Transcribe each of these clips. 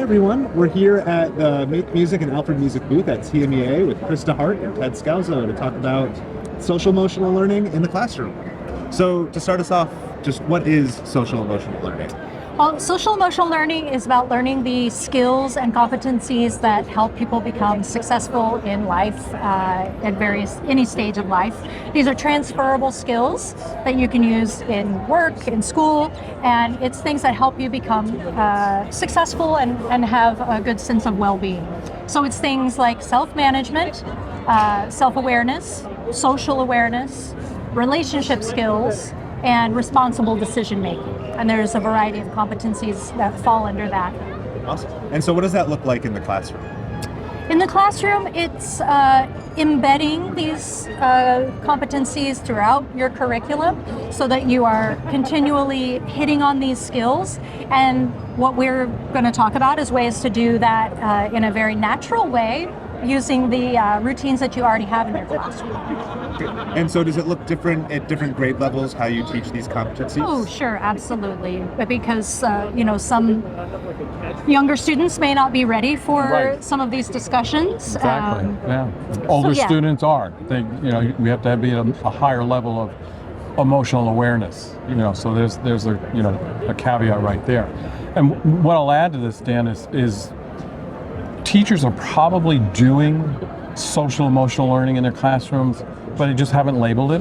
everyone. We're here at the Make Music and Alfred Music booth at TMEA with Krista Hart and Ted Scalzo to talk about social emotional learning in the classroom. So to start us off, just what is social emotional learning? Well, social emotional learning is about learning the skills and competencies that help people become successful in life at any stage of life. These are transferable skills that you can use in work, in school, and it's things that help you become successful and have a good sense of well-being. So it's things like self-management, self-awareness, social awareness, relationship skills, and responsible decision making. And there's a variety of competencies that fall under that. Awesome. And so what does that look like in the classroom? In the classroom, it's embedding these competencies throughout your curriculum so that you are continually hitting on these skills. And what we're going to talk about is ways to do that in a very natural way, using the routines that you already have in your classroom. And so does it look different at different grade levels, how you teach these competencies? Oh, sure, absolutely. Because, some younger students may not be ready for some of these discussions. Exactly, Older students are. We have to be at a higher level of emotional awareness, so there's a caveat right there. And what I'll add to this, Dan, is teachers are probably doing social emotional learning in their classrooms, but they just haven't labeled it,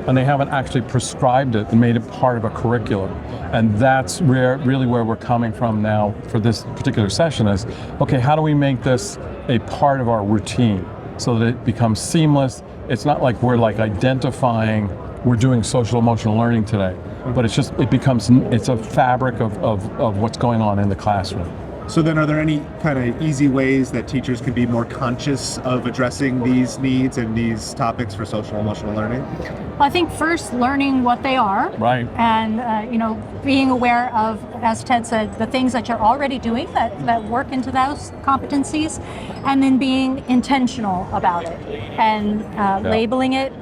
and they haven't actually prescribed it and made it part of a curriculum. And that's really where we're coming from now for this particular session is, okay, how do we make this a part of our routine so that it becomes seamless? It's not like we're identifying we're doing social emotional learning today, but it's a fabric of what's going on in the classroom. So then are there any kind of easy ways that teachers can be more conscious of addressing these needs and these topics for social emotional learning? Well, I think first learning what they are. Right. And, being aware of, as Ted said, the things that you're already doing that work into those competencies, and then being intentional about it and labeling it,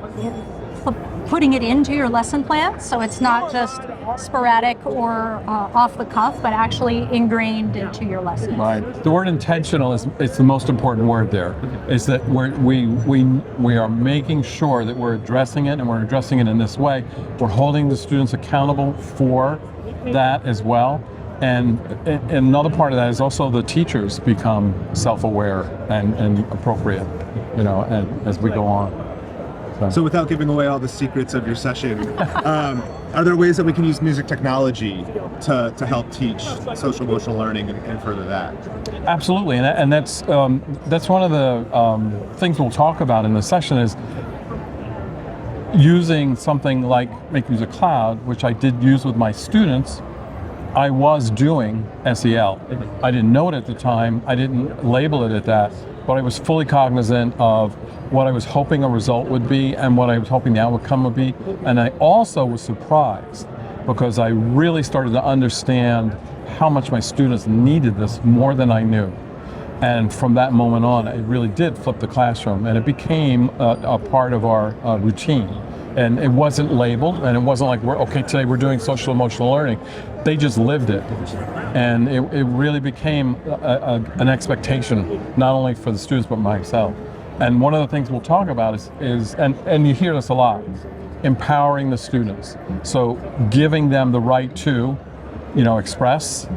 putting it into your lesson plan, so it's not just sporadic or off the cuff, but actually ingrained into your lesson. Right. The word intentional is the most important word there. Is that we are making sure that we're addressing it, and we're addressing it in this way. We're holding the students accountable for that as well. And another part of that is also the teachers become self-aware and appropriate, as we go on. So without giving away all the secrets of your session, are there ways that we can use music technology to help teach social emotional learning and further that? Absolutely, and that's one of the things we'll talk about in the session is using something like Make Music Cloud, which I did use with my students. I was doing SEL. I didn't know it at the time. I didn't label it at that, but I was fully cognizant of what I was hoping a result would be and what I was hoping the outcome would be. And I also was surprised because I really started to understand how much my students needed this more than I knew. And from that moment on, it really did flip the classroom, and it became a part of our routine. And it wasn't labeled, and it wasn't like today we're doing social emotional learning. They just lived it, and it really became an expectation, not only for the students but myself. And one of the things we'll talk about is and you hear this a lot, empowering the students. So giving them the right to, express,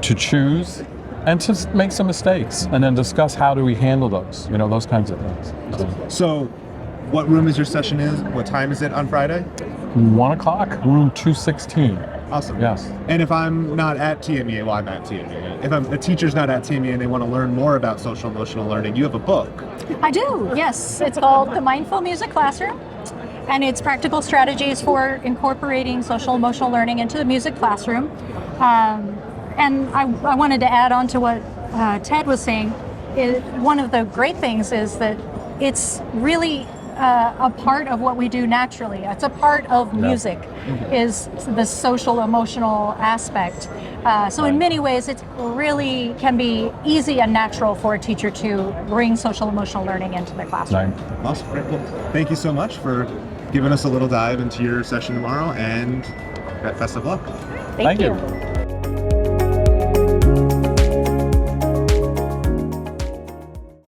to choose, and to make some mistakes, and then discuss how do we handle those, those kinds of things. So what room is your session in? What time is it on Friday? 1 o'clock, room 216. Awesome. Yes. And if I'm not at TMEA, well, I'm at TMEA. If a teacher's not at TMEA and they want to learn more about social emotional learning, you have a book. I do, yes. It's called The Mindful Music Classroom, and it's practical strategies for incorporating social emotional learning into the music classroom. And I wanted to add on to what Ted was saying. One of the great things is that it's really a part of what we do naturally. It's a part of music, is the social emotional aspect. So in many ways, it really can be easy and natural for a teacher to bring social emotional learning into the classroom. Awesome. Great. Well, thank you so much for giving us a little dive into your session tomorrow, and best of luck. Thank you.